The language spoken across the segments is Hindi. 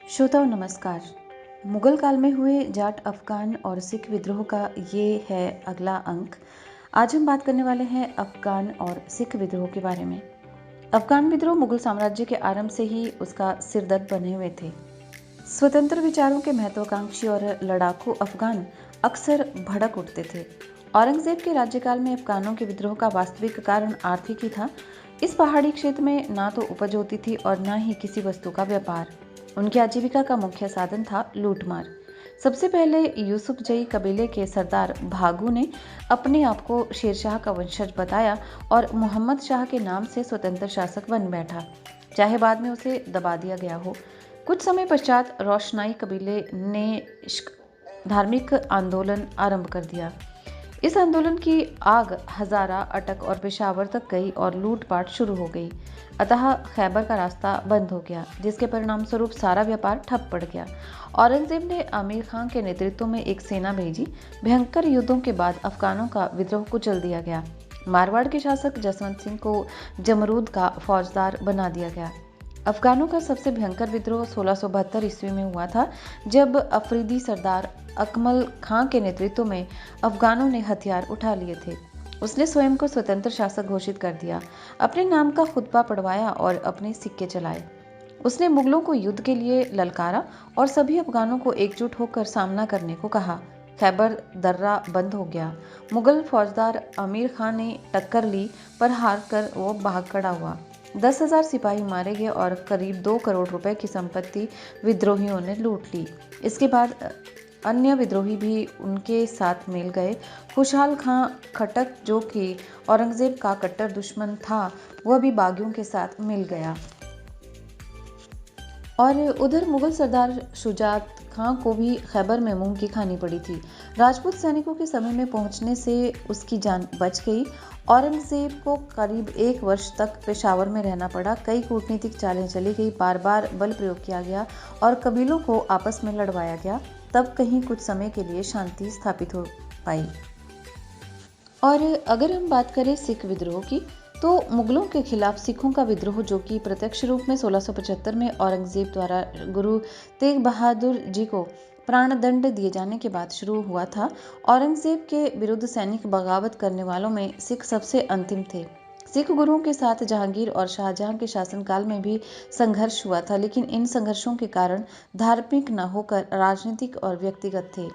श्रोताओं नमस्कार। मुगल काल में हुए जाट अफगान और सिख विद्रोह का ये है अगला अंक। आज हम बात करने वाले हैं अफगान और सिख विद्रोह के बारे में। अफगान विद्रोह मुगल साम्राज्य के आरंभ से ही उसका सिरदर्द बने हुए थे। स्वतंत्र विचारों के महत्वाकांक्षी और लड़ाकू अफगान अक्सर भड़क उठते थे। औरंगजेब के राज्यकाल में अफगानों के विद्रोह का वास्तविक कारण आर्थिक ही था। इस पहाड़ी क्षेत्र में ना तो उपज होती थी और ना ही किसी वस्तु का व्यापार। उनकी आजीविका का मुख्य साधन था लूटमार। सबसे पहले यूसुफ जई कबीले के सरदार भागू ने अपने आप को शेरशाह का वंशज बताया और मोहम्मद शाह के नाम से स्वतंत्र शासक बन बैठा, चाहे बाद में उसे दबा दिया गया हो। कुछ समय पश्चात रोशनाई कबीले ने धार्मिक आंदोलन आरंभ कर दिया। इस आंदोलन की आग हजारा, अटक और पेशावर तक गई और लूटपाट शुरू हो गई। अतः खैबर का रास्ता बंद हो गया, जिसके परिणाम स्वरूप सारा व्यापार ठप पड़ गया। औरंगजेब ने आमिर खान के नेतृत्व में एक सेना भेजी। भयंकर युद्धों के बाद अफगानों का विद्रोह कुचल दिया गया। मारवाड़ के शासक जसवंत सिंह को जमरूद का फौजदार बना दिया गया। अफगानों का सबसे भयंकर विद्रोह 1672 ईस्वी में हुआ था, जब अफरीदी सरदार अकमल खां के नेतृत्व में अफगानों ने हथियार उठा लिए थे। उसने स्वयं को स्वतंत्र शासक घोषित कर दिया, अपने नाम का खुतबा पढ़वाया और अपने सिक्के चलाए। उसने मुगलों को युद्ध के लिए ललकारा और सभी अफगानों को एकजुट होकर सामना करने को कहा। खैबर दर्रा बंद हो गया। मुगल फौजदार आमिर खान ने टक्कर ली, पर हार कर वो भाग खड़ा हुआ। 10,000 सिपाही मारे गए और करीब 2 करोड़ रुपए की संपत्ति विद्रोहियों ने लूट ली। इसके बाद अन्य विद्रोही भी उनके साथ मिल गए। खुशहाल खां खटक, जो कि औरंगजेब का कट्टर दुश्मन था, वह भी बागियों के साथ मिल गया। और उधर मुगल सरदार शुजात खां को भी खैबर में मुंह की खानी पड़ी थी। राजपूत सैनिकों के समय में पहुंचने से उसकी जान बच गई। औरंगजेब को करीब 1 वर्ष तक पेशावर में रहना पड़ा। कई कूटनीतिक चालें चली गई, बार बार बल प्रयोग किया गया और कबीलों को आपस में लड़वाया गया। तब कहीं कुछ समय के लिए शांति स्थापित हो पाई। और अगर हम बात करें सिख विद्रोह की, तो मुगलों के खिलाफ सिखों का विद्रोह, जो कि प्रत्यक्ष रूप में 1675 में औरंगजेब द्वारा गुरु तेग बहादुर जी को प्राणदंड दिए जाने के बाद शुरू हुआ था। औरंगजेब के विरुद्ध सैनिक बगावत करने वालों में सिख सबसे अंतिम थे। सिख गुरुओं के साथ जहांगीर और शाहजहां के शासनकाल में भी संघर्ष हुआ था, लेकिन इन संघर्षों के कारण धार्मिक न होकर राजनीतिक और व्यक्तिगत थे।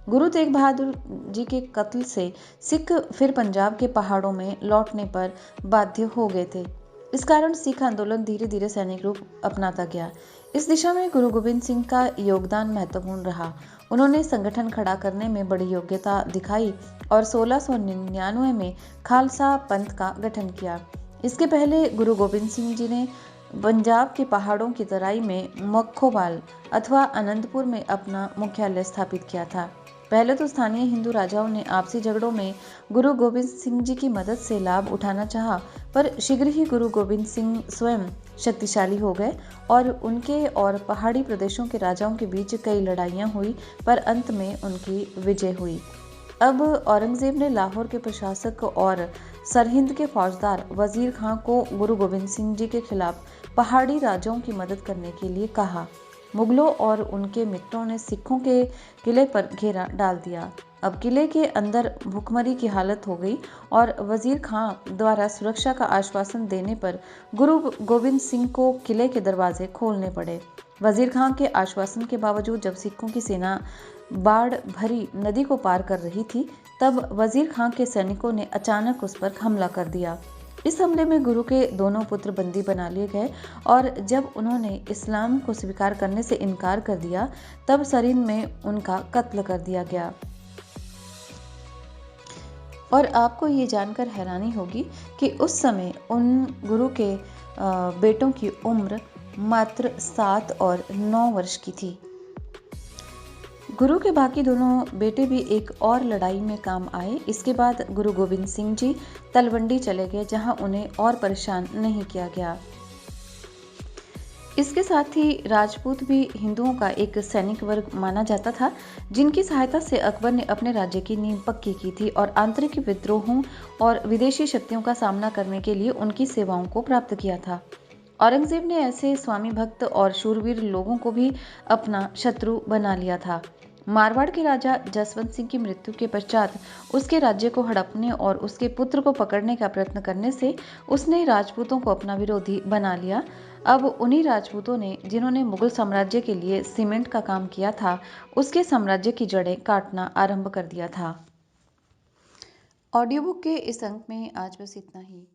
गुरु तेग बहादुर जी के कत्ल से सिख फिर पंजाब के पहाड़ों में लौटने पर बाध्य हो गए थे। इस कारण सिख आंदोलन धीरे धीरे सैनिक रूप अपनाता गया। इस दिशा में गुरु गोविंद सिंह का योगदान महत्वपूर्ण रहा। उन्होंने संगठन खड़ा करने में बड़ी योग्यता दिखाई और 1699 में खालसा पंथ का गठन किया। इसके पहले गुरु गोविंद सिंह जी ने पंजाब के पहाड़ों की तराई में मखोबाल अथवा आनंदपुर में अपना मुख्यालय स्थापित किया था। पहले तो स्थानीय हिंदू राजाओं ने आपसी झगड़ों में गुरु गोविंद सिंह जी की मदद से लाभ उठाना चाहा, पर शीघ्र ही गुरु गोविंद सिंह स्वयं शक्तिशाली हो गए और उनके और पहाड़ी प्रदेशों के राजाओं के बीच कई लड़ाइयां हुई, पर अंत में उनकी विजय हुई। अब औरंगजेब ने लाहौर के प्रशासक और सरहिंद के फौजदार वजीर खां को गुरु गोविंद सिंह जी के खिलाफ पहाड़ी राजाओं की मदद करने के लिए कहा। मुगलों और उनके मित्रों ने सिखों के किले पर घेरा डाल दिया। अब किले के अंदर भूखमरी की हालत हो गई और वजीर खां द्वारा सुरक्षा का आश्वासन देने पर गुरु गोविंद सिंह को किले के दरवाजे खोलने पड़े। वजीर खां के आश्वासन के बावजूद जब सिखों की सेना बाढ़ भरी नदी को पार कर रही थी, तब वजीर खां के सैनिकों ने अचानक उस पर हमला कर दिया। इस हमले में गुरु के दोनों पुत्र बंदी बना लिए गए और जब उन्होंने इस्लाम को स्वीकार करने से इनकार कर दिया, तब सरहिंद में उनका कत्ल कर दिया गया। और आपको ये जानकर हैरानी होगी कि उस समय उन गुरु के बेटों की उम्र मात्र 7 और 9 वर्ष की थी। गुरु के बाकी दोनों बेटे भी एक और लड़ाई में काम आए। इसके बाद गुरु गोविंद सिंह जी तलवंडी चले गए, जहां उन्हें और परेशान नहीं किया गया। इसके साथ ही राजपूत भी हिंदुओं का एक सैनिक वर्ग माना जाता था, जिनकी सहायता से अकबर ने अपने राज्य की नींव पक्की की थी और आंतरिक विद्रोहों और विदेशी शक्तियों का सामना करने के लिए उनकी सेवाओं को प्राप्त किया था। औरंगजेब ने ऐसे स्वामी भक्त और शूरवीर लोगों को भी अपना शत्रु बना लिया था। मारवाड़ के राजा जसवंत सिंह की मृत्यु के पश्चात उसके राज्य को हड़पने और उसके पुत्र को पकड़ने का प्रयत्न करने से उसने राजपूतों को अपना विरोधी बना लिया। अब उन्हीं राजपूतों ने, जिन्होंने मुगल साम्राज्य के लिए सीमेंट का काम किया था, उसके साम्राज्य की जड़ें काटना आरंभ कर दिया था। ऑडियो बुक के इस अंक में आज बस इतना ही।